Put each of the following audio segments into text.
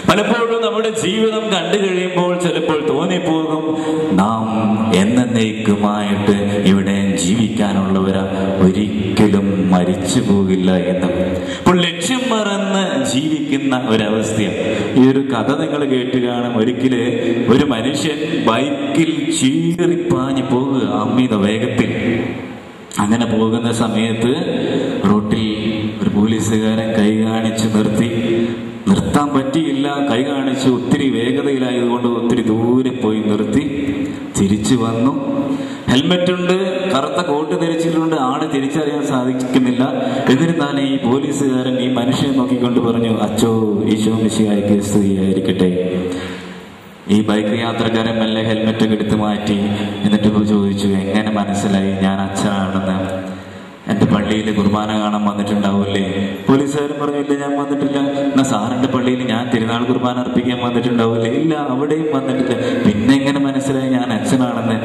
പലപ്പോഴും നമ്മുടെ ജീവിതം കണ്ടു കഴിയുമ്പോൾ ചിലപ്പോൾ തോന്നിപ്പോകും നാം എന്നേക്കുമായിട്ട് ഇവിടെ ജീവിക്കാനുള്ളവരാ, ഒരിക്കലും മരിച്ചു പോകില്ല എന്ന്. അപ്പോൾ ലക്ഷ്യം മറന്ന് ജീവിക്കുന്ന ഒരവസ്ഥയാണ്. ഈ ഒരു കഥ നിങ്ങൾ കേട്ട് കാണും. ഒരിക്കല് ഒരു മനുഷ്യൻ ബൈക്കിൽ ചീറിപ്പാഞ്ഞു പോകുക അമിത വേഗത്തിൽ. അങ്ങനെ പോകുന്ന സമയത്ത് റോട്ടിൽ ഒരു പോലീസുകാരൻ കൈ കാണിച്ച് നിർത്താൻ പറ്റിയില്ല. കൈ കാണിച്ച് ഒത്തിരി വേഗതയിലായതുകൊണ്ട് ഒത്തിരി ദൂരെ പോയി നിർത്തി. തിരിച്ചു വന്നു. ഹെൽമെറ്റ് ഉണ്ട്, കറുത്ത കോട്ട് ധരിച്ചിട്ടുണ്ട്, ആളെ തിരിച്ചറിയാൻ സാധിക്കുന്നില്ല. എന്നിരുന്നാലും ഈ പോലീസുകാരൻ ഈ മനുഷ്യനെ നോക്കിക്കൊണ്ട് പറഞ്ഞു, അച്ചോ, ഈശോ മിശിഹായ്ക്ക് സ്തുതിയായിരിക്കട്ടെ. ഈ ബൈക്ക് യാത്രക്കാരൻ മെല്ലെ ഹെൽമെറ്റ് ഒക്കെ എടുത്ത് മാറ്റി. എന്നിട്ട് ചോദിച്ചു, എങ്ങനെ മനസ്സിലായി ഞാൻ അച്ഛനാണെന്ന്? എന്റെ പള്ളിയിൽ കുർബാന കാണാൻ വന്നിട്ടുണ്ടാവൂല്ലേ? പോലീസുകാരൻ പറഞ്ഞു, ഇല്ല ഞാൻ വന്നിട്ടില്ല. എന്നാ സാറിന്റെ പള്ളിയിൽ ഞാൻ തിരുനാൾ കുർബാന അർപ്പിക്കാൻ വന്നിട്ടുണ്ടാവൂല്ലേ? ഇല്ല, അവിടെയും വന്നിട്ടില്ല. പിന്നെ എങ്ങനെ മനസ്സിലായി ഞാൻ അച്ഛനാണെന്ന്?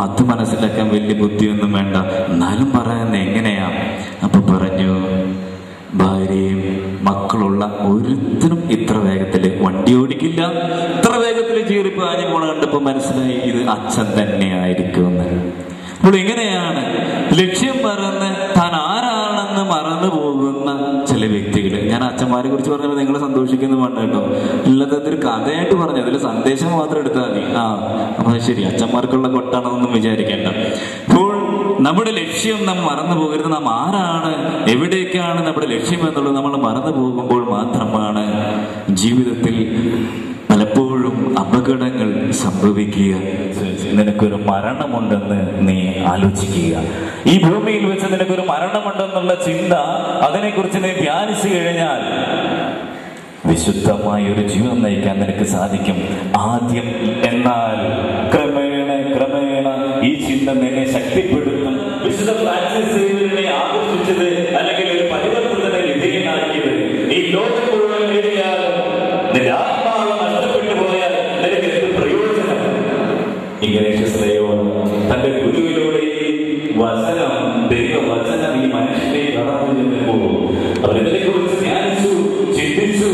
അത് മനസ്സിലാക്കാൻ വലിയ ബുദ്ധിയൊന്നും വേണ്ട, എന്നാലും പറയുന്നത് എങ്ങനെയാ? അപ്പൊ പറഞ്ഞു, ഭാര്യയും മക്കളുള്ള ഒരുത്തരും ഇത്ര വേഗത്തില് വണ്ടി ഓടിക്കില്ല. ഇത്ര വേഗത്തില് ചീറിപ്പാഞ്ഞു പോണ കണ്ടപ്പോ മനസ്സിലായി ഇത് അച്ഛൻ തന്നെയായിരിക്കുമെന്ന്. അപ്പോൾ ഇങ്ങനെയാണ് ലക്ഷ്യം മറന്ന് താൻ ആരാണെന്ന് മറന്നു പോകുന്ന ചില വ്യക്തികൾ. ഞാൻ അച്ഛന്മാരെ കുറിച്ച് പറഞ്ഞപ്പോൾ നിങ്ങൾ സന്തോഷിക്കുന്നു വേണ്ട കേട്ടോ. ഉള്ളത് അതൊരു കഥയായിട്ട് പറഞ്ഞു, അതിൽ സന്ദേശം മാത്രം എടുത്താൽ മതി. അപ്പൊ ശരി, അച്ഛന്മാർക്കുള്ള കൊട്ടാണെന്നൊന്നും വിചാരിക്കേണ്ട. അപ്പോൾ നമ്മുടെ ലക്ഷ്യം നാം മറന്നു പോകരുത്. നാം ആരാണ്, എവിടേക്കാണ് നമ്മുടെ ലക്ഷ്യം എന്നുള്ളത് നമ്മൾ മറന്നു പോകുമ്പോൾ മാത്രമാണ് ജീവിതത്തിൽ പലപ്പോഴും അപകടങ്ങൾ സംഭവിക്കുക. നിനക്കൊരു മരണമുണ്ടെന്ന് നീ ആലോചിക്കുക. ഈ ഭൂമിയിൽ വെച്ച് നിനക്കൊരു മരണമുണ്ടെന്നുള്ള ചിന്ത, അതിനെക്കുറിച്ച് നീ ധ്യാനിച്ചു കഴിഞ്ഞാൽ വിശുദ്ധമായ ഒരു ജീവിതം നയിക്കാൻ നിനക്ക് സാധിക്കും ആദ്യം. എന്നാൽ ക്രമേണ ഈ ചിന്ത നിന്നെ ശക്തിപ്പെടുത്തും. വിശുദ്ധ ഫ്രാൻസിസ് സേവ്യറിനെ ആകർഷിച്ചത്, അല്ലെങ്കിൽ ഒരു പരിവർത്തനത്തിന് വിധേയനാക്കിയത്, ഈ ലോകം മുഴുവൻ നേടിയാലും നിന്റെ ആത്മാവ് നഷ്ടപ്പെട്ടു പോയാൽ നിനക്ക് എന്ത് പ്രയോജനം? ഇംഗ്ലീഷ് തന്റെ ഗുരുവിലൂടെ ഈ വചനം, ദൈവവചനം ഈ മനുഷ്യനെ കടന്നു ചെല്ലുമ്പോൾ അവരിതിനെ കുറിച്ച് ധ്യാനിച്ചു, ചിന്തിച്ചു.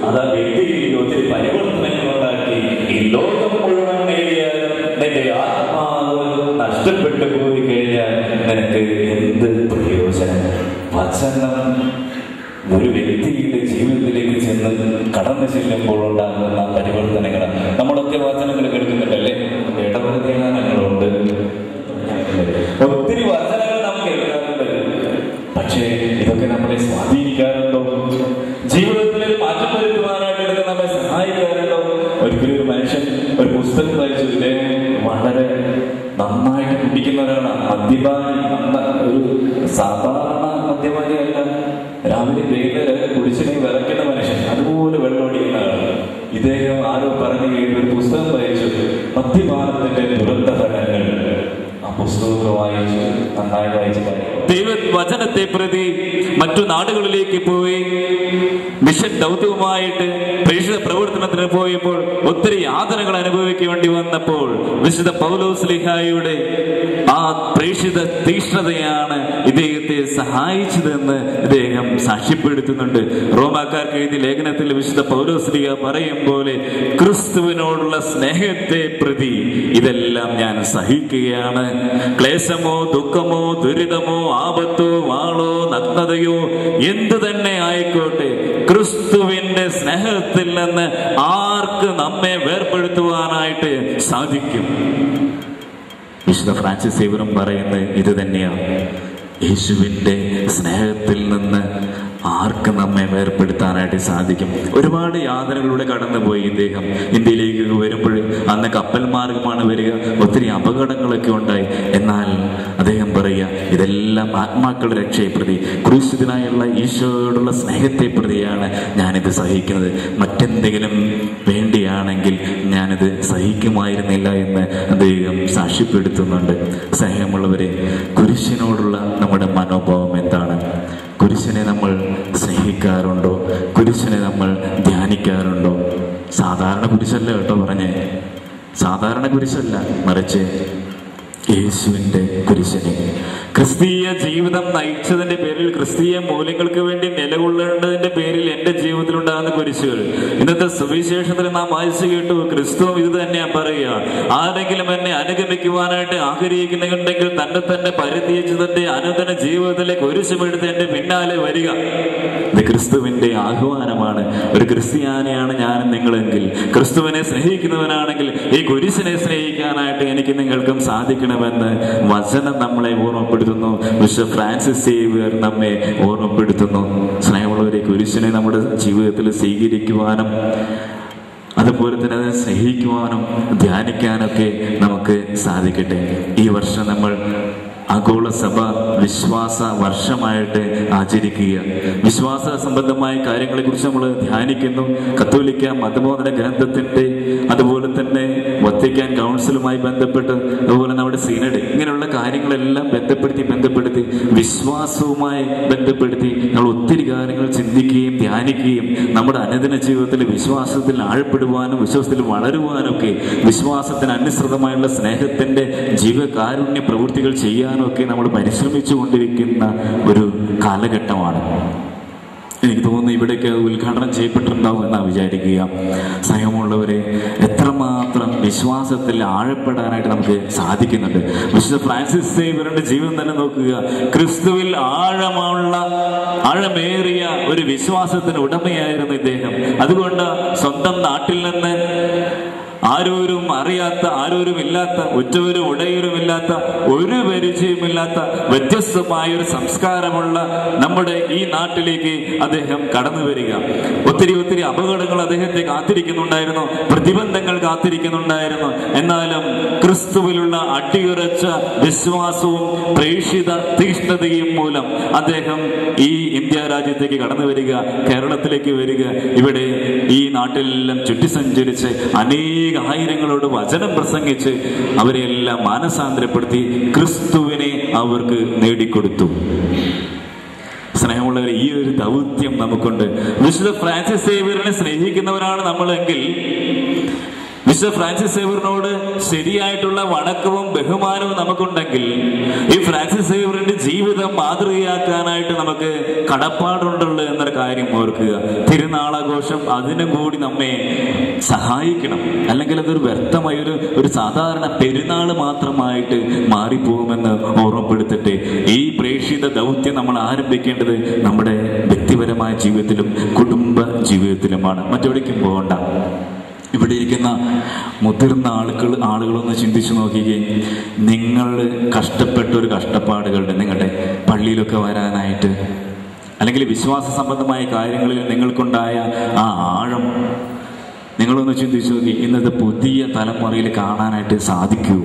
അത് ആ വ്യക്തിയിൽ ഒത്തിരി പരിവർത്തനങ്ങൾ ഉണ്ടാക്കി. ഈ ലോകം മുഴുവൻ നേടിയാലും നിന്റെ ആത്മാവ് നഷ്ടപ്പെട്ടു പോയി കഴിഞ്ഞാൽ നിനക്ക് എന്ത് പ്രയോജനം? വചനം ഒരു വ്യക്തിയുടെ ജീവിതത്തിലേക്ക് ചെന്ന് കടന്നു ചെല്ലുമ്പോൾ ഉണ്ടാകുന്ന പരിവർത്തനങ്ങൾ. നമ്മളൊക്കെ വചനങ്ങൾ കേൾക്കുന്നുണ്ടല്ലേ? ഇടപെടുത്തങ്ങളുണ്ട്, ഒത്തിരി വചനങ്ങൾ നാം കേൾക്കാറുണ്ട്. പക്ഷേ ഇതൊക്കെ നമ്മളെ സ്വാധീനിക്കാറുണ്ടോ? ജീവിതത്തിൽ മാറ്റം വരുത്തുവാനായിട്ട് ഇതൊക്കെ നമ്മെ സഹായിക്കാറുണ്ടോ? ഒരിക്കലും ഒരു മനുഷ്യൻ ഒരു പുസ്തകം വായിച്ചതിലെ വളരെ നന്നായിട്ട് കുടിക്കുന്ന ഒരാളാണ്. മദ്യപാനി, ഒരു സാധാരണ മദ്യപാനിയല്ല. രാവിലെ വൈകുന്നേരം കുടിച്ചിനെ വിറയ്ക്കുന്ന മനുഷ്യൻ, അതുപോലെ വെള്ളമൊടിക്കുന്ന ആള്. ഇദ്ദേഹം ആരോ പറഞ്ഞു കേട്ട് ഒരു പുസ്തകം വായിച്ചു, മദ്യപാനത്തിന്റെ ദുരന്ത ഫലങ്ങൾ. ആ പുസ്തകമൊക്കെ വായിച്ചു, നന്നായി വായിച്ചു. ദൈവവചനത്തെ പ്രതി മറ്റു നാടുകളിലേക്ക് പോയി മിഷൻ ദൗത്യവുമായിട്ട് പ്രേക്ഷിത പ്രവർത്തനത്തിന് പോയപ്പോൾ ഒത്തിരി യാതനകൾ അനുഭവിക്കേണ്ടി വന്നപ്പോൾ വിശുദ്ധ പൗലോസ്ലീഹായുടെ ആ പ്രേക്ഷിത തീക്ഷ്ണതയാണ് ഇദ്ദേഹത്തെ സഹായിച്ചതെന്ന് ഇദ്ദേഹം സാക്ഷ്യപ്പെടുത്തുന്നുണ്ട്. റോമാക്കാർക്ക് എഴുതിയ ലേഖനത്തിൽ വിശുദ്ധ പൗലോസ്ലീഹ പറയും പോലെ, ക്രിസ്തുവിനോടുള്ള സ്നേഹത്തെ പ്രതി ഇതെല്ലാം ഞാൻ സഹിക്കുകയാണ്. ക്ലേശമോ ദുഃഖമോ ദുരിതമോ ആപത്തോ വാളോ നഗ്നതയോ എന്തു തന്നെ ആയിക്കോട്ടെ, ക്രിസ്തുവിന്റെ സ്നേഹത്തിൽ നിന്ന് ആർക്ക് നമ്മെ വേർപെടുത്തുവാനായിട്ട് സാധിക്കും? വിശുദ്ധ ഫ്രാൻസിസ് സേവ്യറും പറയുന്നത് ഇത് തന്നെയാണ്. യേശുവിന്റെ സ്നേഹത്തിൽ നിന്ന് ആർക്ക് നമ്മെ വേർപെടുത്താനായിട്ട് സാധിക്കും? ഒരുപാട് യാതനകളിലൂടെ കടന്നുപോയി ഇദ്ദേഹം. ഇന്ത്യയിലേക്ക് വരുമ്പോൾ അന്ന് കപ്പൽ മാർഗമാണ് വരിക, ഒത്തിരി അപകടങ്ങളൊക്കെ ഉണ്ടായി. എന്നാൽ അദ്ദേഹം പറയുക, ഇതെല്ലാം ആത്മാക്കളുടെ രക്ഷയെ പ്രതി, ക്രൂശിതനായുള്ള ഈശോയോടുള്ള സ്നേഹത്തെ പ്രതിയാണ് ഞാനിത് സഹിക്കുന്നത്. മറ്റെന്തെങ്കിലും വേണ്ടിയാണെങ്കിൽ ഞാനിത് സഹിക്കുമായിരുന്നില്ല എന്ന് അദ്ദേഹം സാക്ഷ്യപ്പെടുത്തുന്നുണ്ട്. സ്നേഹമുള്ളവരെ, കുരിശിനോടുള്ള നമ്മുടെ മനോഭാവം എന്താണ്? കുരിശിനെ നമ്മൾ സ്നേഹിക്കാറുണ്ടോ? കുരിശിനെ നമ്മൾ ധ്യാനിക്കാറുണ്ടോ? സാധാരണ കുരിശല്ല കേട്ടോ പറഞ്ഞേ, സാധാരണ കുരിശല്ല, മറിച്ച് യേശുവിന്റെ കുരിശിനെ. ക്രിസ്തീയ ജീവിതം നയിച്ചതിന്റെ പേരിൽ, ക്രിസ്തീയ മൂല്യങ്ങൾക്ക് വേണ്ടി നിലകൊള്ളേണ്ടതിന്റെ പേരിൽ എന്റെ ജീവിതത്തിലുണ്ടാകുന്ന കുരിശുകൾ. ഇന്നത്തെ സുവിശേഷത്തിൽ നാം വായിച്ചു കേട്ടു, ക്രിസ്തു ഇത് തന്നെയാ പറയുക, ആരെങ്കിലും എന്നെ അനുഗമിക്കുവാനായിട്ട് ആഗ്രഹിക്കുന്നുണ്ടെങ്കിൽ തന്നെ തന്നെ പരിത്യജിച്ച് തന്റെ അനുദിന ജീവിതത്തിലെ കുരിശുമെടുത്ത് എന്റെ പിന്നാലെ വരിക. ഇത് ക്രിസ്തുവിന്റെ ആഹ്വാനമാണ്. ഒരു ക്രിസ്ത്യാനിയാണ് ഞാനും നിങ്ങളെങ്കിൽ, ക്രിസ്തുവിനെ സ്നേഹിക്കുന്നവനാണെങ്കിൽ ഈ കുരിശിനെ സ്നേഹിക്കാനായിട്ട് എനിക്ക് നിങ്ങൾക്കും സാധിക്കണമെന്ന് വചനം നമ്മളെ ഓർമ്മപ്പെടുത്തുന്നു. വിശുദ്ധ ഫ്രാൻസിസ് സേവ്യർ നമ്മെ ഓർമ്മപ്പെടുത്തുന്നു. സ്നേഹമുള്ളവരെ, കുരിശിനെ നമ്മുടെ ജീവിതത്തിൽ സ്വീകരിക്കുവാനും അതുപോലെ തന്നെ അത് സ്നേഹിക്കുവാനും ധ്യാനിക്കാനൊക്കെ നമുക്ക് സാധിക്കട്ടെ. ഈ വർഷം നമ്മൾ ആഗോള സഭ വിശ്വാസ വർഷമായിട്ട് ആചരിക്കുക. വിശ്വാസ സംബന്ധമായ കാര്യങ്ങളെ കുറിച്ച് നമ്മൾ ധ്യാനിക്കുന്നു. കത്തോലിക്ക മതബോധന ഗ്രന്ഥത്തിന്റെ, അതുപോലെ തന്നെ വത്തിക്കാൻ കൗൺസിലുമായി ബന്ധപ്പെട്ട്, അതുപോലെ നമ്മുടെ സിനഡ്, ഇങ്ങനെയുള്ള കാര്യങ്ങളെല്ലാം ബന്ധപ്പെടുത്തി വിശ്വാസവുമായി ബന്ധപ്പെടുത്തി നമ്മൾ ഒത്തിരി കാര്യങ്ങൾ ചിന്തിക്കുകയും ധ്യാനിക്കുകയും നമ്മുടെ അനുദിന ജീവിതത്തിൽ വിശ്വാസത്തിൽ ആഴപ്പെടുവാനും വിശ്വാസത്തിൽ വളരുവാനൊക്കെ, വിശ്വാസത്തിന് അനുസൃതമായുള്ള സ്നേഹത്തിന്റെ ജീവകാരുണ്യ പ്രവൃത്തികൾ ചെയ്യാൻ ഒക്കെ നമ്മൾ പരിശ്രമിച്ചു കൊണ്ടിരിക്കുന്ന ഒരു കാലഘട്ടമാണ്. എനിക്ക് തോന്നുന്നു ഇവിടേക്ക് ഉദ്ഘാടനം ചെയ്യപ്പെട്ടിട്ടുണ്ടാവും എന്നാ വിചാരിക്കുക. സ്നേഹമുള്ളവരെ, എത്രമാത്രം വിശ്വാസത്തിൽ ആഴപ്പെടാനായിട്ട് നമുക്ക് സാധിക്കുന്നുണ്ട്. വിശുദ്ധ ഫ്രാൻസിസ് സേവ്യറിന്റെ ജീവിതം തന്നെ നോക്കുക. ക്രിസ്തുവിൽ ആഴമേറിയ ഒരു വിശ്വാസത്തിന് ഉടമയായിരുന്നു ഇദ്ദേഹം. അതുകൊണ്ട് സ്വന്തം നാട്ടിൽ നിന്ന് ആരോരും അറിയാത്ത, ആരോരുമില്ലാത്ത, ഉറ്റവരും ഉടയരുമില്ലാത്ത, ഒരു പരിചയമില്ലാത്ത വ്യത്യസ്തമായ ഒരു സംസ്കാരമുള്ള നമ്മുടെ ഈ നാട്ടിലേക്ക് അദ്ദേഹം കടന്നു വരിക. ഒത്തിരി അപകടങ്ങൾ അദ്ദേഹത്തെ കാത്തിരിക്കുന്നുണ്ടായിരുന്നു, പ്രതിബന്ധങ്ങൾ കാത്തിരിക്കുന്നുണ്ടായിരുന്നു. എന്നാലും ക്രിസ്തുവിലുള്ള അടിയുറച്ച വിശ്വാസവും പ്രേക്ഷിത തീഷ്ണതയും മൂലം അദ്ദേഹം ഈ ഇന്ത്യ രാജ്യത്തേക്ക് കടന്നു വരിക, കേരളത്തിലേക്ക് വരിക. ഇവിടെ ഈ നാട്ടിലെല്ലാം ചുറ്റി സഞ്ചരിച്ച് ആയിരങ്ങളോട് വചനം പ്രസംഗിച്ച് അവരെല്ലാം മാനസാന്തരപ്പെടുത്തി ക്രിസ്തുവിനെ അവർക്ക് നേടിക്കൊടുത്തു. സ്നേഹമുള്ളവരെ, ഈ ഒരു ദൗത്യം നമുക്കുണ്ട്. വിശുദ്ധ ഫ്രാൻസിസ് സേവ്യറിനെ സ്നേഹിക്കുന്നവരാണ് നമ്മളെങ്കിൽ, വിശുദ്ധ ഫ്രാൻസിസ് സേവ്യറിനോട് ശരിയായിട്ടുള്ള വണക്കവും ബഹുമാനവും നമുക്കുണ്ടെങ്കിൽ, ഈ ഫ്രാൻസിസ് സേവ്യറിന്റെ ജീവിതം മാതൃകയാക്കാനായിട്ട് നമുക്ക് കടപ്പാടുണ്ടല്ലോ എന്നൊരു കാര്യം ഓർക്കുക. തിരുനാളാഘോഷം അതിനും കൂടി നമ്മെ സഹായിക്കണം. അല്ലെങ്കിൽ അതൊരു വ്യർത്ഥമായ ഒരു സാധാരണ പെരുന്നാൾ മാത്രമായിട്ട് മാറിപ്പോകുമെന്ന് ഓർമ്മപ്പെടുത്തട്ടെ. ഈ പ്രേക്ഷിത ദൗത്യം നമ്മൾ ആരംഭിക്കേണ്ടത് നമ്മുടെ വ്യക്തിപരമായ ജീവിതത്തിലും കുടുംബ ജീവിതത്തിലുമാണ്. മറ്റെവിടേക്കും പോകണ്ട. ഇവിടെ ഇരിക്കുന്ന മുതിർന്ന ആളുകളൊന്ന് ചിന്തിച്ചു നോക്കുകയും, നിങ്ങൾ കഷ്ടപ്പെട്ട ഒരു കഷ്ടപ്പാടുകളുടെ നിങ്ങളുടെ പള്ളിയിലൊക്കെ വരാനായിട്ട്, അല്ലെങ്കിൽ വിശ്വാസ സംബന്ധമായ കാര്യങ്ങളിൽ നിങ്ങൾക്കുണ്ടായ ആ ആഴം നിങ്ങളൊന്ന് ചിന്തിച്ചു നോക്കി. ഇന്നത്തെ പുതിയ തലമുറയിൽ കാണാനായിട്ട് സാധിക്കൂ?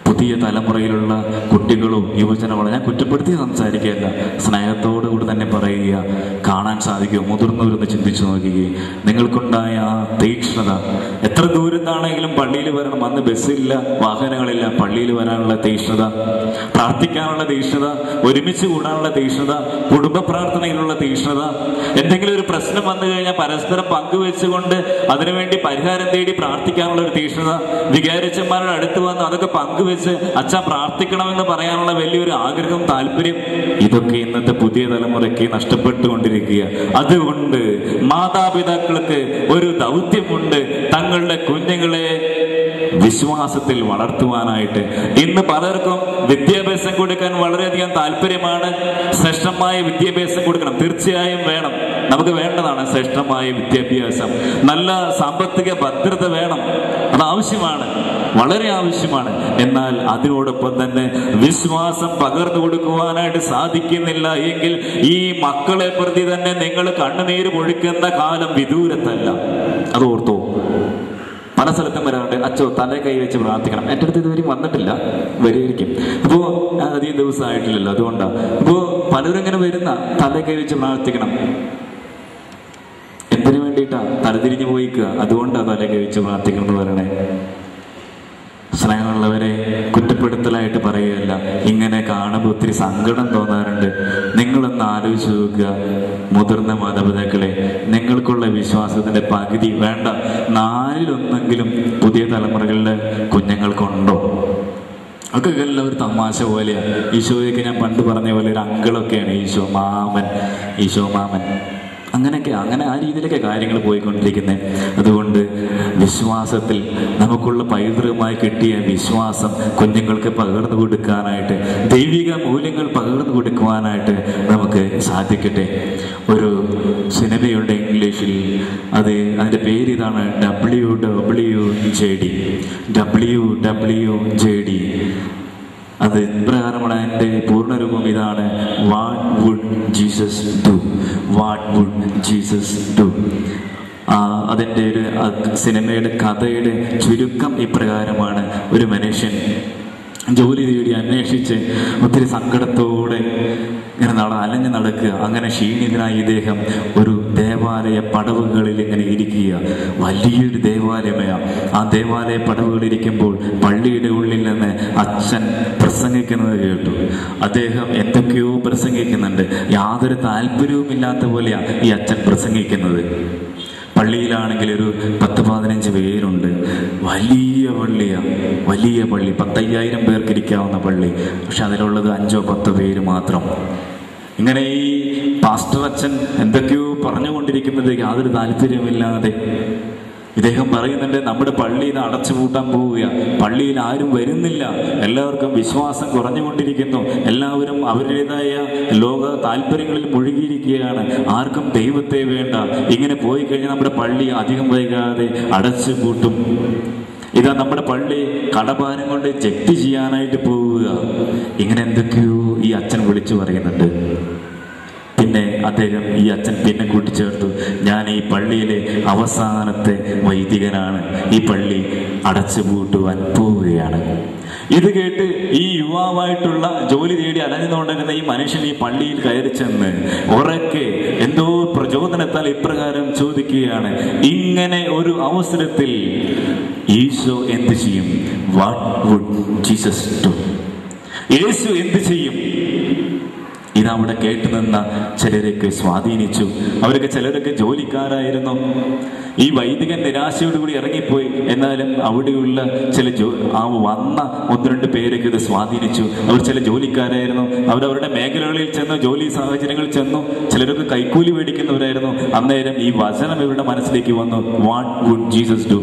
പുതിയ തലമുറയിലുള്ള കുട്ടികളും യുവജനങ്ങളും, ഞാൻ കുറ്റപ്പെടുത്തി സംസാരിക്കുകയല്ല, സ്നേഹത്തോടുകൂടി തന്നെ പറയുക, കാണാൻ സാധിക്കും. മുതിർന്നവരൊന്ന് ചിന്തിച്ചു നോക്കുകയും നിങ്ങൾക്കുണ്ടായ ആ തീക്ഷ്ണത, എത്ര ദൂരത്താണെങ്കിലും പള്ളിയിൽ വരണം. അന്ന് ബസ്സില്ല, വാഹനങ്ങളില്ല, പള്ളിയിൽ വരാനുള്ള തീക്ഷ്ണത, പ്രാർത്ഥിക്കാനുള്ള തീക്ഷ്ണത, ഒരുമിച്ച് കൂടാനുള്ള തീക്ഷ്ണത, കുടുംബ പ്രാർത്ഥനയിലുള്ള തീക്ഷ്ണത, എന്തെങ്കിലും ഒരു പ്രശ്നം വന്നു കഴിഞ്ഞാൽ പരസ്പരം പങ്കുവെച്ചുകൊണ്ട് അതിനുവേണ്ടി പരിഹാരം തേടി പ്രാർത്ഥിക്കാനുള്ള ഒരു തീക്ഷ്ണത, വികാരിച്ചന്മാരുടെ അടുത്ത് വന്ന് അതൊക്കെ പങ്കുവെച്ച് അച്ഛൻ പ്രാർത്ഥിക്കണമെന്ന് പറയാനുള്ള വലിയൊരു ആഗ്രഹം, താല്പര്യം, ഇതൊക്കെ ഇന്നത്തെ പുതിയ തലമുറയ്ക്ക് നഷ്ടപ്പെട്ടുകൊണ്ടിരിക്കുക. അതുകൊണ്ട് മാതാപിതാക്കൾക്ക് ഒരു ദൗത്യമുണ്ട്, തങ്ങളുടെ കുഞ്ഞുങ്ങളെ വിശ്വാസത്തിൽ വളർത്തുവാനായിട്ട്. ഇന്ന് പലർക്കും വിദ്യാഭ്യാസം കൊടുക്കാൻ വളരെയധികം താല്പര്യമാണ്. ശ്രേഷ്ഠമായ വിദ്യാഭ്യാസം കൊടുക്കണം, തീർച്ചയായും വേണം, നമുക്ക് വേണ്ടതാണ് ശ്രേഷ്ഠമായ വിദ്യാഭ്യാസം. നല്ല സാമ്പത്തിക ഭദ്രത വേണം, അത് ആവശ്യമാണ്, വളരെ ആവശ്യമാണ്. എന്നാൽ അതിനോടൊപ്പം തന്നെ വിശ്വാസം പകർന്നു കൊടുക്കുവാനായിട്ട് സാധിക്കുന്നില്ല എങ്കിൽ ഈ മക്കളെ പ്രതി തന്നെ നിങ്ങൾ കണ്ണുനീര് പൊഴിക്കുന്ന കാലം വിദൂരത്തല്ല. അത് ഓർത്തോ. പല സ്ഥലത്തും വരാറുണ്ട്, അച്ചോ തലേ കൈ വെച്ച് പ്രാർത്ഥിക്കണം. എൻ്റെ അടുത്ത് ഇതുവരെയും വന്നിട്ടില്ല, വരികയായിരിക്കും. അപ്പോൾ അധികം ദിവസമായിട്ടില്ലല്ലോ, അതുകൊണ്ടാണ്. അപ്പോൾ പലരും ഇങ്ങനെ വരുന്ന തലേ കൈ വെച്ച് പ്രാർത്ഥിക്കണം. എന്തിനു വേണ്ടിയിട്ടാ? തലതിരിഞ്ഞു പോയിക്കുക, അതുകൊണ്ടാണ് തലേ കൈ വെച്ച് പ്രാർത്ഥിക്കണം എന്ന് പറയണേ. സ്നേഹമുള്ളവരെ, കുറ്റപ്പെടുത്തലായിട്ട് പറയുകയല്ല, ഇങ്ങനെ കാണുമ്പോൾ ഒത്തിരി സങ്കടം തോന്നാറുണ്ട്. നിങ്ങളൊന്ന് ആലോചിച്ച് നോക്കുക, മുതിർന്ന മാതാപിതാക്കളെ, നിങ്ങൾക്കുള്ള വിശ്വാസത്തിന്റെ പകുതി വേണ്ട 4-1 പുതിയ തലമുറകളിലെ കുഞ്ഞുങ്ങൾക്കുണ്ടോ? ഒക്കെ എല്ലാം ഒരു തമാശ പോലെയാണ്. ഈശോയൊക്കെ ഞാൻ പണ്ട് പറഞ്ഞ പോലെ ഒരു അങ്കിളൊക്കെയാണ് ഈശോ മാമൻ അങ്ങനെയൊക്കെ ആ രീതിയിലൊക്കെ കാര്യങ്ങൾ പോയിക്കൊണ്ടിരിക്കുന്നത്. അതുകൊണ്ട് വിശ്വാസത്തിൽ നമുക്കുള്ള പൈതൃകമായി കിട്ടിയ വിശ്വാസം കുഞ്ഞുങ്ങൾക്ക് പകർന്നു കൊടുക്കാനായിട്ട്, ദൈവിക മൂല്യങ്ങൾ പകർന്നു കൊടുക്കുവാനായിട്ട് നമുക്ക് സാധിക്കട്ടെ. ഒരു സിനിമയുണ്ട് ഇംഗ്ലീഷിൽ, അതിൻ്റെ പേര് ഇതാണ്, WWJD. അത് ഇപ്രകാരമാണ്. അതിൻ്റെ പൂർണ്ണരൂപം ഇതാണ്, വാട്ട് വുഡ് ജീസസ് ഡു. അതിൻ്റെ ഒരു സിനിമയുടെ കഥയുടെ ചുരുക്കം ഇപ്രകാരമാണ്. ഒരു മനുഷ്യൻ ജോലി തേടി അന്വേഷിച്ച് ഒത്തിരി സങ്കടത്തോടെ ഇങ്ങനെ അലഞ്ഞു നടക്കുക. അങ്ങനെ ക്ഷീണിതനായി ഇദ്ദേഹം ഒരു ദേവാലയ പടവുകളിൽ ഇങ്ങനെ ഇരിക്കുക. വലിയൊരു ദേവാലയമാണ്. ആ ദേവാലയ പടവുകളിരിക്കുമ്പോൾ പള്ളിയുടെ ഉള്ളിൽ നിന്ന് അച്ഛൻ പ്രസംഗിക്കുന്നത് കേട്ടു. അദ്ദേഹം എന്തൊക്കെയോ പ്രസംഗിക്കുന്നുണ്ട്. യാതൊരു താല്പര്യവുമില്ലാത്ത പോലെയാണ് ഈ അച്ഛൻ പ്രസംഗിക്കുന്നത്. പള്ളിയിലാണെങ്കിൽ ഒരു 10-15 പേരുണ്ട്. വലിയ പള്ളിയാണ്, വലിയ പള്ളി, 10,000 പേർക്ക് ഇരിക്കാവുന്ന പള്ളി. പക്ഷെ അതിലുള്ളത് 5-10 പേര് മാത്രം. ഇങ്ങനെ ഈ പാസ്റ്റർ അച്ഛൻ എന്തൊക്കെയോ പറഞ്ഞുകൊണ്ടിരിക്കുന്നത് യാതൊരു താല്പര്യമില്ലാതെ ഇദ്ദേഹം പറയുന്നുണ്ട്, നമ്മുടെ പള്ളിയിൽ അടച്ചു പൂട്ടാൻ പോവുക, പള്ളിയിൽ ആരും വരുന്നില്ല, എല്ലാവർക്കും വിശ്വാസം കുറഞ്ഞുകൊണ്ടിരിക്കുന്നു, എല്ലാവരും അവരുടേതായ ലോക താല്പര്യങ്ങളിൽ മുഴുകിയിരിക്കുകയാണ്, ആർക്കും ദൈവത്തെ വേണ്ട, ഇങ്ങനെ പോയി കഴിഞ്ഞാൽ നമ്മുടെ പള്ളി അധികം വൈകാതെ അടച്ചു പൂട്ടും, ഇതാ നമ്മുടെ പള്ളി കടഭാരം കൊണ്ട് ജപ്തി ചെയ്യാനായിട്ട് പോവുക. ഇങ്ങനെ എന്തൊക്കെയോ ഈ അച്ഛൻ വിളിച്ചു പറയുന്നുണ്ട്. പിന്നെ ഈ അച്ഛൻ പിന്നെ കൂട്ടിച്ചേർത്തു, ഞാൻ ഈ പള്ളിയിലെ അവസാനത്തെ വൈദികനാണ്, ഈ പള്ളി അടച്ചു പൂട്ടുവാൻ പോവുകയാണ്. ഇത് കേട്ട് ഈ യുവാവായിട്ടുള്ള ജോലി തേടി അലഞ്ഞുകൊണ്ടിരുന്ന ഈ മനുഷ്യൻ ഈ പള്ളിയിൽ കയറി ചെന്ന് ഉറക്കെ എന്തോ പ്രചോദനത്താൽ ഇപ്രകാരം ചോദിക്കുകയാണ്, ഇങ്ങനെ ഒരു അവസരത്തിൽ ഈശോ എന്ത് ചെയ്യും? What would Jesus do? Yesu എന്ത് ചെയ്യും? ഇതവിടെ കേട്ടു നിന്ന ചിലരൊക്കെ സ്വാധീനിച്ചു. ചിലരൊക്കെ ജോലിക്കാരായിരുന്നു. ഈ വൈദികൻ നിരാശയോടുകൂടി ഇറങ്ങിപ്പോയി. എന്നാലും അവിടെയുള്ള വന്ന 1-2 പേരൊക്കെ ഇത് സ്വാധീനിച്ചു. അവർ ചില ജോലിക്കാരായിരുന്നു. അവരവരുടെ മേഖലകളിൽ ചെന്നു, ജോലി സാഹചര്യങ്ങളിൽ ചെന്നു. ചിലരൊക്കെ കൈക്കൂലി മേടിക്കുന്നവരായിരുന്നു. അന്നേരം ഈ വചനം ഇവരുടെ മനസ്സിലേക്ക് വന്നു, what would Jesus do?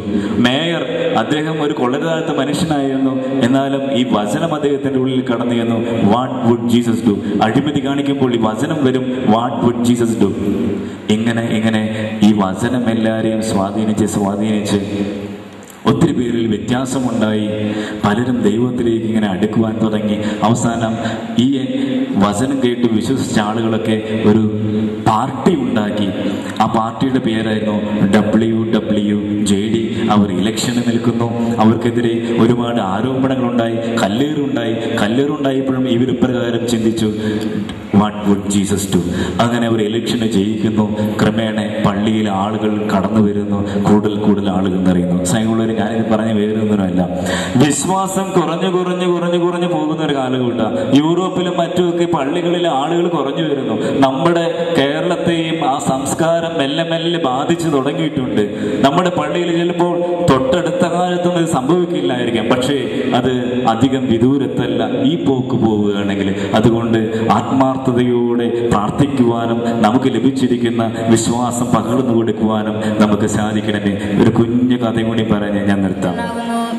Mayor അദ്ദേഹം ഒരു കൊള്ളരുതാത്ത മനുഷ്യനായിരുന്നു. എന്നാലും ഈ വചനം അദ്ദേഹത്തിന്റെ ഉള്ളിൽ കടന്നു ചെന്നു, വാട്ട് വുഡ് ജീസസ് ഡു? അഴിമതി കാണിക്കുമ്പോൾ ഈ വചനം വരും, വാട്ട് വുഡ് ജീസസ് ഡു? ഇങ്ങനെ ഈ വചനം എല്ലാവരെയും സ്വാധീനിച്ച് ഒത്തിരി പേരിൽ വ്യത്യാസമുണ്ടായി. പലരും ദൈവത്തിലേക്ക് ഇങ്ങനെ അടുക്കുവാൻ തുടങ്ങി. അവസാനം ഈ വചനം കേട്ട് വിശ്വസിച്ച ആളുകളൊക്കെ ഒരു പാർട്ടി ഉണ്ടാക്കി. ആ പാർട്ടിയുടെ പേരായിരുന്നു WWJD. അവർ ഇലക്ഷന് നിൽക്കുന്നു. അവർക്കെതിരെ ഒരുപാട് ആരോപണങ്ങളുണ്ടായി, കല്ലേറുണ്ടായപ്പോഴും ഇവർ ഇപ്രകാരം ചിന്തിച്ചു, വാട്ട് വുഡ് ജീസസ് ഡു? അങ്ങനെ അവർ ഇലക്ഷന് ജയിക്കുന്നു. ക്രമേണ പള്ളിയിൽ ആളുകൾ കടന്നു വരുന്നു, കൂടുതൽ ആളുകൾ നിറയുന്നു. സ്നേഹമുള്ളവർ, ഞാനിത് പറഞ്ഞ വേറൊന്നുമല്ല, വിശ്വാസം കുറഞ്ഞു പോകുന്ന ഒരു കാലഘട്ടമാണ്. യൂറോപ്പിലും മറ്റുമൊക്കെ പള്ളികളിലെ ആളുകൾ കുറഞ്ഞു വരുന്നു. നമ്മുടെ കേരളത്തെയും ആ സംസ്കാരം മെല്ലെ ബാധിച്ചു തുടങ്ങിയിട്ടുണ്ട്. നമ്മുടെ പള്ളിയിൽ ചിലപ്പോൾ തൊട്ടടുത്ത കാലത്തൊന്നും ഇത് സംഭവിക്കില്ലായിരിക്കാം, പക്ഷേ അത് അധികം വിദൂരത്തല്ല ഈ പോക്ക് പോവുകയാണെങ്കിൽ. അതുകൊണ്ട് ആത്മാർത്ഥതയോടെ പ്രാർത്ഥിക്കുവാനും നമുക്ക് ലഭിച്ചിരിക്കുന്ന വിശ്വാസം പകർന്നു കൊടുക്കുവാനും നമുക്ക് സാധിക്കണമേ. ഒരു കുഞ്ഞു കഥ കൂടി പറഞ്ഞ് ഞാൻ നിർത്താം.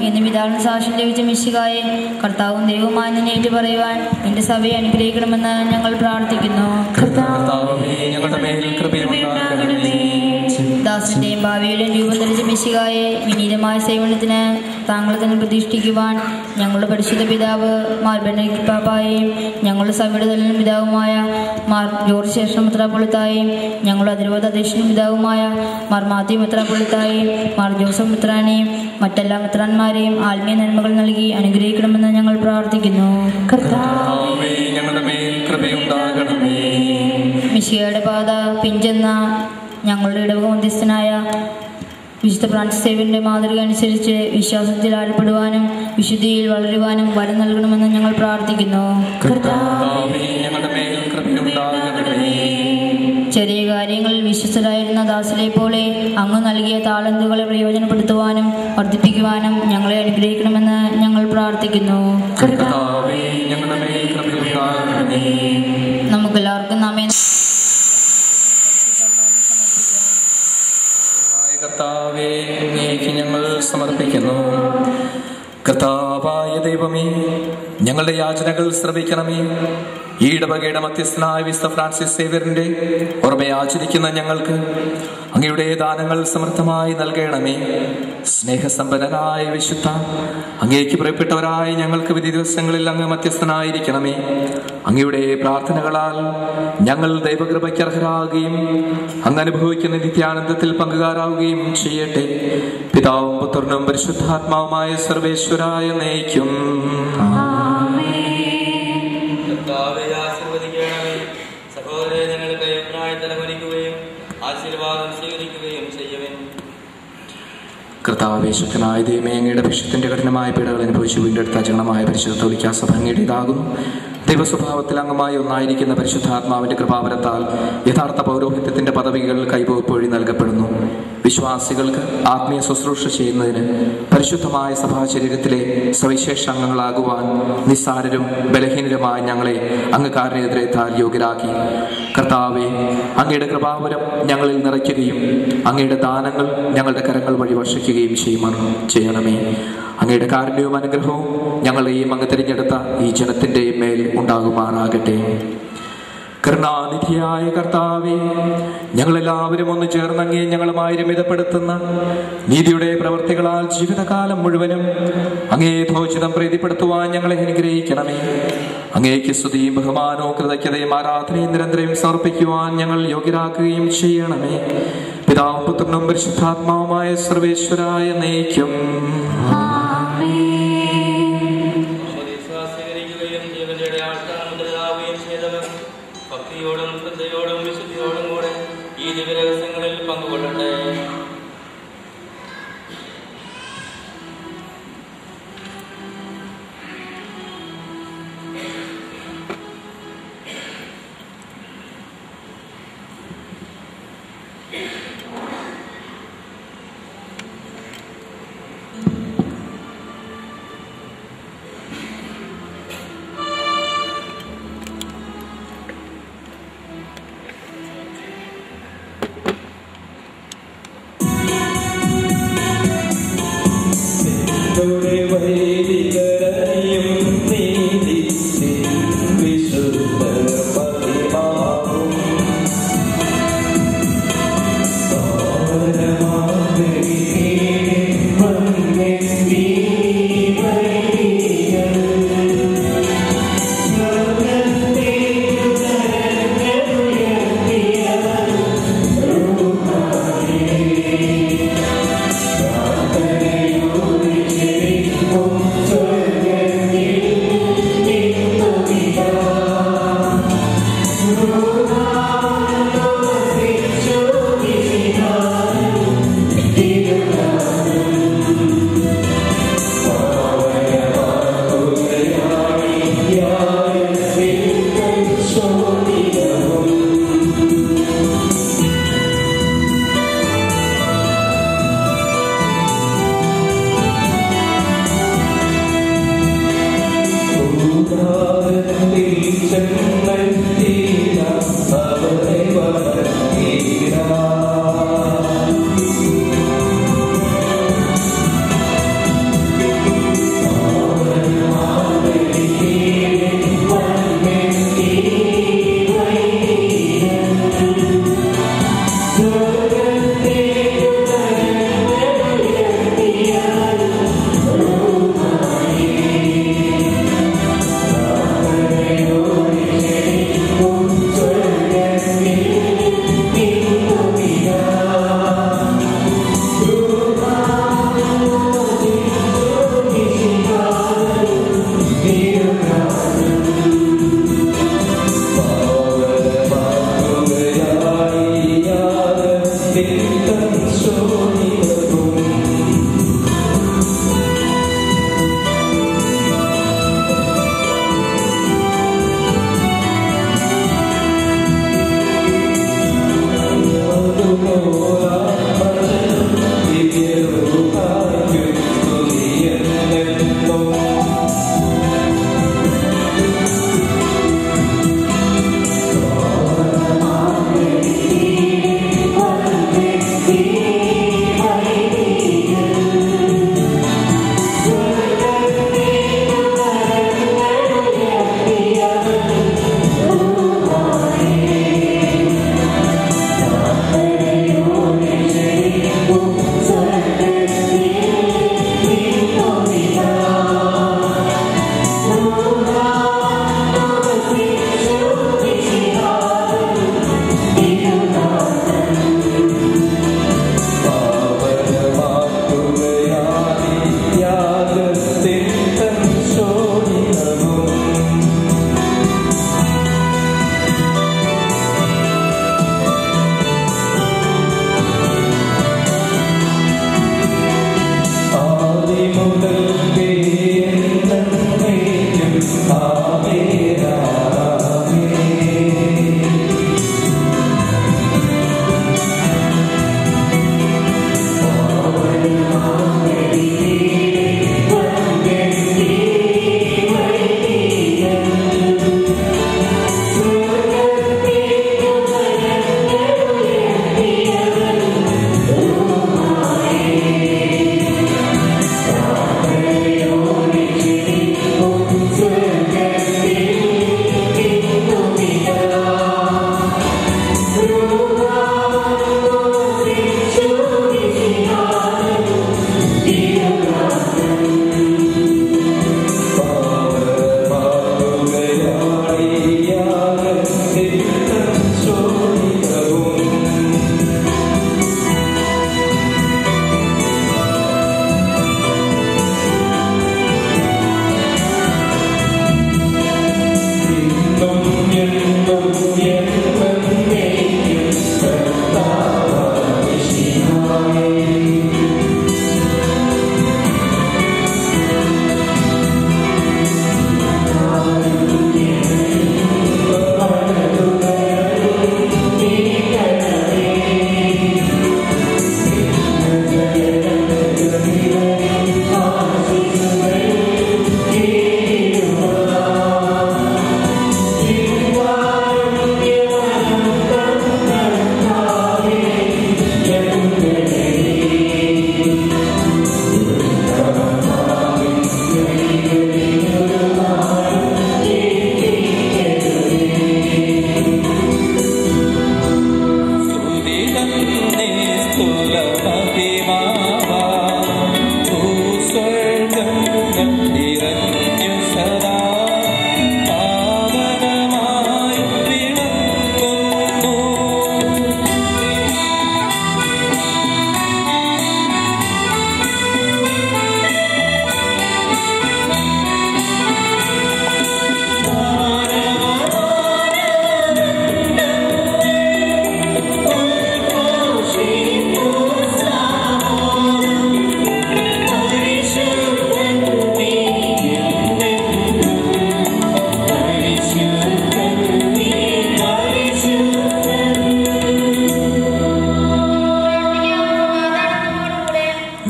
എന്ന് പിതാവിന് സാക്ഷ്യം ലഭിച്ച മിശിഹായെ, കർത്താവും ദൈവവുമായി നിന്നെ ഏറ്റു പറയുവാൻ എന്റെ സഭയെ അനുഗ്രഹിക്കണമെന്ന് ഞങ്ങൾ പ്രാർത്ഥിക്കുന്നു. ദാസന്റെയും ഭാവിയുടെയും രൂപം ധരിച്ച മിശിഹായെ, വിനീതമായ സേവനത്തിന് താങ്കളെ തന്നെ പ്രതിഷ്ഠിക്കുവാൻ ഞങ്ങളുടെ പരിശുദ്ധ പിതാവ് മാർ ബെനഡിക്ട് പാപ്പായെയും ഞങ്ങളുടെ സഭയുടെ തലവൻ പിതാവുമായ മാർ ജോർജ് ശേഷം മെത്രാപ്പൊളിത്തായെയും ഞങ്ങളുടെ അതിരൂപത അധ്യക്ഷനും പിതാവുമായ മാർ മാത്യു മെത്രാപ്പൊളിത്തായെയും മാർ ജോസഫ് മെത്രാനെയും മറ്റെല്ലാ മെത്രാന്മാരെയും ആത്മീയ നന്മകൾ നൽകി അനുഗ്രഹിക്കണമെന്ന് ഞങ്ങൾ പ്രാർത്ഥിക്കുന്നു. മിശിഹായുടെ പാത പിഞ്ചെന്ന ഞങ്ങളുടെ ഇടവക മധ്യസ്ഥനായ വിശുദ്ധ ഫ്രാൻസിസ് സേവ്യറിന്റെ മാതൃക അനുസരിച്ച് വിശ്വാസത്തിൽ ആഴപ്പെടുവാനും വിശുദ്ധിയിൽ വളരുവാനും വരം നൽകണമെന്ന് ഞങ്ങൾ പ്രാർത്ഥിക്കുന്നു. ചെറിയ കാര്യങ്ങളിൽ വിശ്വസ്തരായിരുന്ന ദാസരെ പോലെ അങ്ങ് നൽകിയ താലന്തുകളെ പ്രയോജനപ്പെടുത്തുവാനും വർദ്ധിപ്പിക്കുവാനും ഞങ്ങളെ അനുഗ്രഹിക്കണമെന്ന് ഞങ്ങൾ പ്രാർത്ഥിക്കുന്നു. നമുക്കെല്ലാവർക്കും നാമേ കർത്താവേ, അങ്ങേക്ക് ഞങ്ങൾ സമർപ്പിക്കുന്നു. കർത്താവായ ദൈവമേ, ഞങ്ങളുടെ യാചനകൾ ശ്രവിക്കണമേ. ഈ ഇടവകയുടെ മധ്യസ്ഥനായ വിശുദ്ധ ഫ്രാൻസിസ് സേവ്യറിന്റെ ഓർമ്മയെ ആചരിക്കുന്ന ഞങ്ങൾക്ക് അങ്ങയുടെ ദാനങ്ങൾ സമൃദ്ധമായി നൽകണമേ. സ്നേഹസമ്പന്നനായ വിശുദ്ധ, അങ്ങേക്ക് പ്രിയപ്പെട്ടവരായി ഞങ്ങൾക്ക് വിധി ദിവസങ്ങളിൽ അങ്ങ് മധ്യസ്ഥനായിരിക്കണമേ. അങ്ങയുടെ പ്രാർത്ഥനകളാൽ ഞങ്ങൾ ദൈവകൃപയ്ക്ക് അർഹരാകുകയും അങ്ങ് അനുഭവിക്കുന്ന നിത്യാനന്ദത്തിൽ പങ്കുകാരാവുകയും ചെയ്യട്ടെ. പിതാവും പുത്രനും പരിശുദ്ധാത്മാവുമായ സർവേശ്വരായ നയിക്കും. സഹോദരരെ, നിങ്ങൾക്ക് അഭിപ്രായത്തിൽ വരിക്കുകയും ആശീർവാദം സ്വീകരിക്കുകയും ചെയ്യുവൻ. കർത്താവേ, ശക്തനായ ദൈവമേ, അങ്ങയുടെ വിശുദ്ധന്റെ കഠിനമായ പീഡകൾ അനുഭവിച്ചു വീണ്ടെടുത്ത ജനമായ പരിശുദ്ധ കത്തോലിക്കാ സഭ അങ്ങയുടേതാകുന്നു. ദൈവസ്വഭാവത്തിൽ അംഗമായി ഒന്നായിരിക്കുന്ന പരിശുദ്ധാത്മാവിന്റെ കൃപാവരത്താൽ യഥാർത്ഥ പൗരോഹിത്യത്തിന്റെ പദവികൾ കൈവപ്പോഴി നൽകപ്പെടുന്നു. വിശ്വാസികൾക്ക് ആത്മീയ ശുശ്രൂഷ ചെയ്യുന്നതിന് പരിശുദ്ധമായ സഭാശരീരത്തിലെ സവിശേഷ അംഗങ്ങളാകുവാൻ നിസ്സാരരും ബലഹീനരുമായ ഞങ്ങളെ അങ്ങ് കാരുണ്യത്തിലേത്താൽ യോഗ്യരാക്കി. കർത്താവെ, അങ്ങയുടെ കൃപാവരം ഞങ്ങളിൽ നിറയ്ക്കുകയും അങ്ങയുടെ ദാനങ്ങൾ ഞങ്ങളുടെ കരങ്ങൾ വഴി വർഷിക്കുകയും ചെയ്യണമേ. അങ്ങയുടെ കാരുണ്യവും അനുഗ്രഹവും ഞങ്ങളെയും അങ്ങ് തിരഞ്ഞെടുത്ത ഈ ജനത്തിന്റെ മേൽ ഉണ്ടാകുമാറാകട്ടെ. കരുണാനിധിയായ കർത്താവേ, ഞങ്ങളെല്ലാവരും ഒന്ന് ചേർന്ന് അങ്ങേ ഞങ്ങളുമായി രമിതപ്പെടുത്തുന്ന നീതിയുടെ പ്രവൃത്തികളാൽ ജീവിതകാലം മുഴുവനും അങ്ങേ യഥോചിതം പ്രീതിപ്പെടുത്തുവാൻ ഞങ്ങളെ അനുഗ്രഹിക്കണമേ. അങ്ങേക്ക് സ്തുതിയും ബഹുമാനവും കൃതജ്ഞതയും ആരാധനയും നിരന്തരം സമർപ്പിക്കുവാൻ ഞങ്ങൾ യോഗ്യരാക്കുകയും ചെയ്യണമേ. പിതാവും പുത്രനും പരിശുദ്ധാത്മാവുമായ സർവേശ്വരായ നയിക്കും. ഭക്തിയോടും ശ്രദ്ധയോടും വിശുദ്ധിയോടും കൂടെ ഈ ദിവരഹസ്യങ്ങളിൽ പങ്കുകൊള്ളട്ടെ.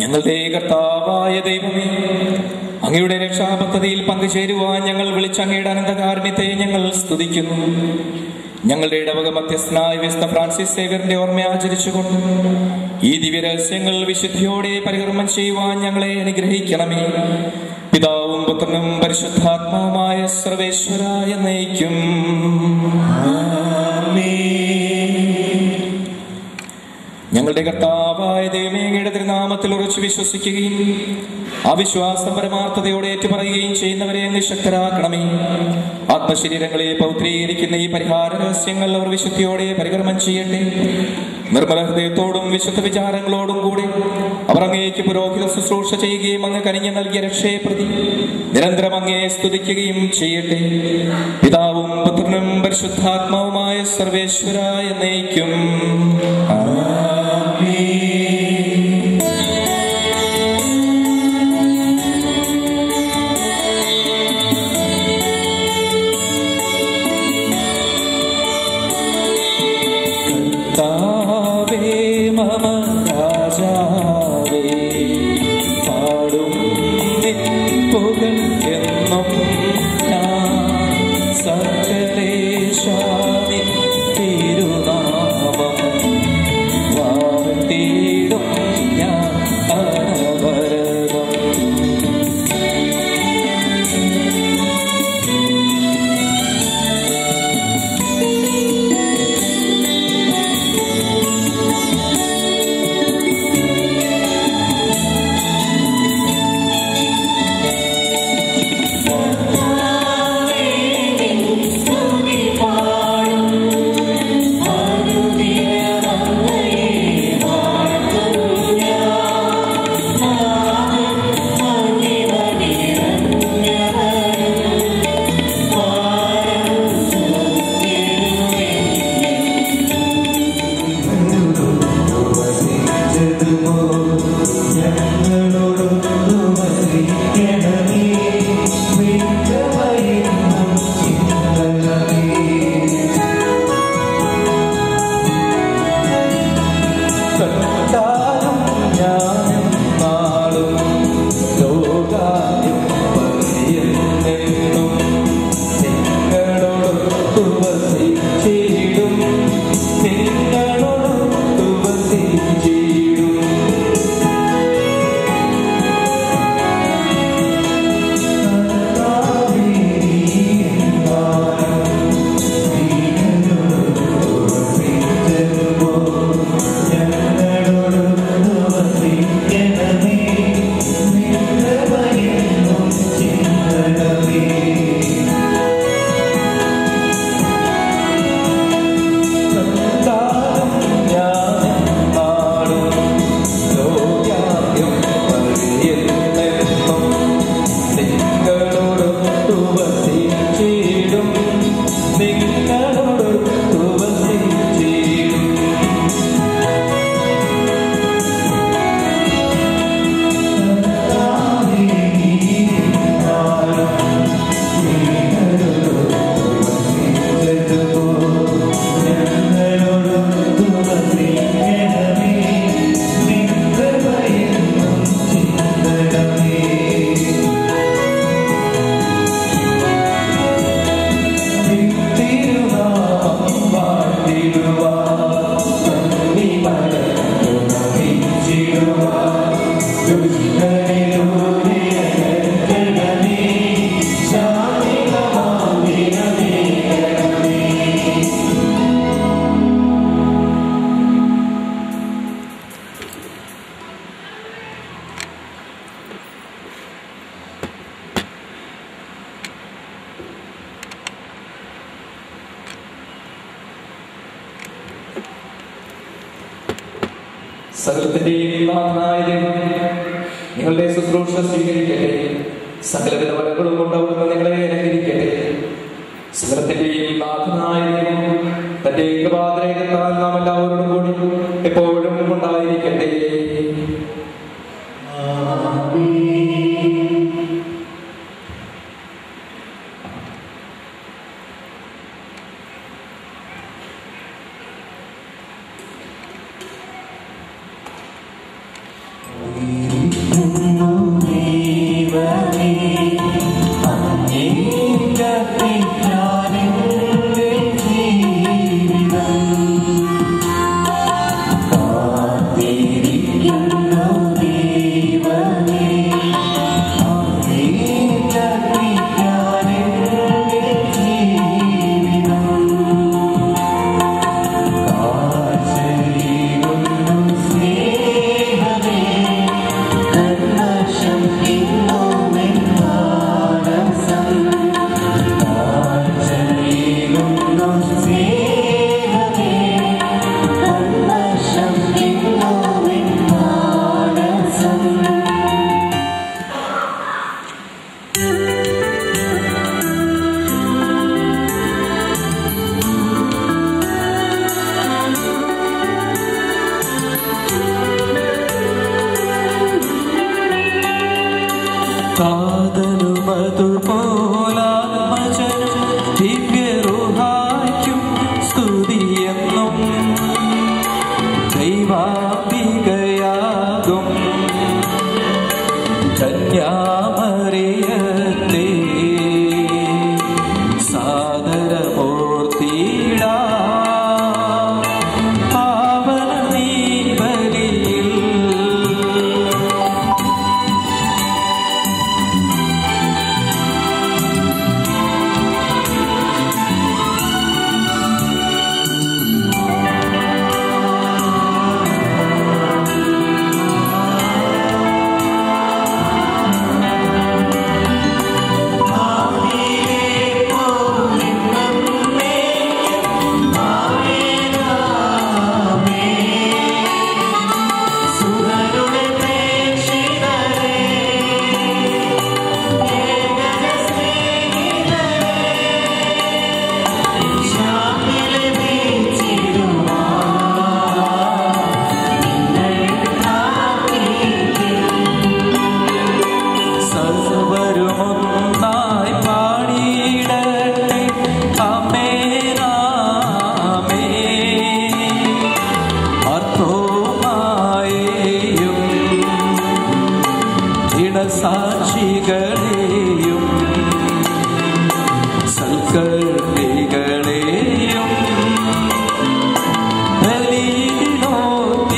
ഞങ്ങളുടെ കർത്താവായ ദൈവമേ, അങ്ങയുടെ രക്ഷാപദ്ധതിയിൽ പങ്കുചേരുവാൻ ഞങ്ങൾ വിളിച്ച അങ്ങയുടെ അനന്തകാരുണ്യത്തെ ഞങ്ങൾ സ്തുതിക്കുന്നു. ഞങ്ങളുടെ ഇടവക മധ്യസ്ഥനായ വിശുദ്ധ ഫ്രാൻസിസ് സേവ്യറിന്റെ ഓർമ്മ ആചരിച്ചുകൊണ്ട് ഈ ദിവ്യരഹസ്യങ്ങൾ വിശുദ്ധിയോടെ പരികർമ്മം ചെയ്യുവാൻ ഞങ്ങളെ അനുഗ്രഹിക്കണമേ. പിതാവും പുത്രനും പരിശുദ്ധാത്മാവുമായ സർവേശ്വരായ എന്നേക്കും. ഞങ്ങളുടെ കർത്താവായ ദൈവമേ, അങ്ങയുടെ തിരുനാമത്തിൽ ഉറച്ചു വിശ്വസിക്കുകയും ആ വിശ്വാസം പരമാർത്ഥതയോടെ ഏറ്റുപറയുകയും ചെയ്യുന്നവരെ അങ്ങ് ശക്തരാക്കണമേ. ആത്മശരീരങ്ങളെ പൗത്രീകരിക്കുന്ന ഈ പരിഹാര രഹസ്യങ്ങൾ അവർ വിശുദ്ധിയോടെ പരികർമ്മം ചെയ്യട്ടെ. നിർമ്മല ഹൃദയത്തോടും വിശുദ്ധ വിചാരങ്ങളോടും കൂടെ അവർ അങ്ങേക്ക് പുരോഹിത ശുശ്രൂഷ ചെയ്യുകയും അങ്ങ് കനിഞ്ഞു നൽകിയ രക്ഷയെ പ്രതി നിരന്തരം അങ്ങയെ സ്തുതിക്കുകയും ചെയ്യട്ടെ. പിതാവും പുത്രനും പരിശുദ്ധാത്മാവുമായ സർവേശ്വരായ എന്നേക്കും. സകലത്തിന്റെയും നാഥനായ ദൈവം നിങ്ങളുടെ ശുശ്രൂഷ സ്വീകരിക്കട്ടെ. സകലവിധ വരങ്ങളും കൊണ്ടവിടുന്ന് നിങ്ങളെ അനുഗ്രഹിക്കട്ടെ. സകലത്തിന്റെയും നാഥനായ ദൈവം തന്റെ കൃപാതിരേകത്താൽ നാം എല്ലാവരോടും കൂടി എപ്പോഴും ഉണ്ടായിരിക്കട്ടെ. നൽകും കന്യാമറിയത്തെ സാദരമൂർത്തിയിടാ പാവന നീ ബലിയിൽ സാക്ഷികളെയും സൽക്കർമ്മികളെയും ബലിയിലോത്തിടാ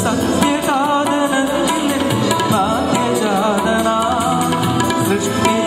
സത്യകാതനത്തിൽ ഭാഗ്യജാതനാ സൃഷ്ടി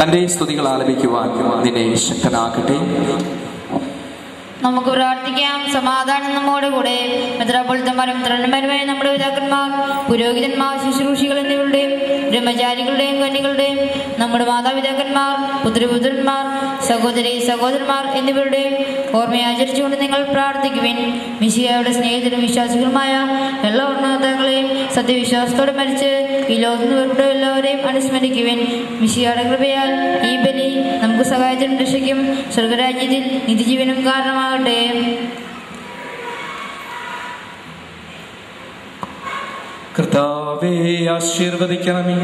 തന്റെ സ്തുതികൾ ആലപിക്കുവാൻ നിന്നെ ശക്തനാക്കട്ടെ. നമുക്ക് പ്രാർത്ഥിക്കാം. സമാധാനം നമ്മോട് കൂടെ. മെത്രാപ്പൊലീത്തമാരും ത്രണ്ടന്മാരുമായ നമ്മുടെ പിതാക്കന്മാർ, പുരോഹിതന്മാർ, ശുശ്രൂഷികൾ എന്നിവരുടെയും ബ്രഹ്മചാരികളുടെയും കന്യകളുടെയും നമ്മുടെ മാതാപിതാക്കന്മാർ, പുത്രപുത്രന്മാർ, സഹോദരി സഹോദരന്മാർ എന്നിവരുടെയും ഓർമ്മയാചരിച്ചുകൊണ്ട് നിങ്ങൾ പ്രാർത്ഥിക്കുവിൻ. മിശിഹായുടെ സ്നേഹിതരും വിശ്വാസികളുമായ എല്ലാ ഉന്നതകളെയും സത്യവിശ്വാസത്തോടെ മരിച്ച് ഈ ലോകത്ത് നിന്ന് വേർപെട്ട എല്ലാവരെയും അനുസ്മരിക്കുവിൻ. മിശിഹായുടെ കൃപയാൽ ഈ ബലി നമുക്ക് സഹായത്തിനും രക്ഷയ്ക്കും സ്വർഗരാജ്യത്തിൽ നിത്യജീവനും കാരണമാകട്ടെ. കർത്താവേ, ആശീർവദിക്കണമേ.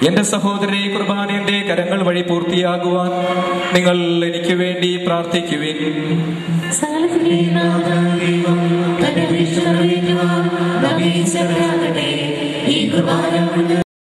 എന്റെ സഹോദരനെ കുർബാന എന്റെ കരങ്ങൾ വഴി പൂർത്തിയാകുവാൻ നിങ്ങൾ എനിക്ക് വേണ്ടി പ്രാർത്ഥിക്കുവിൻ. ഈ കുർബാന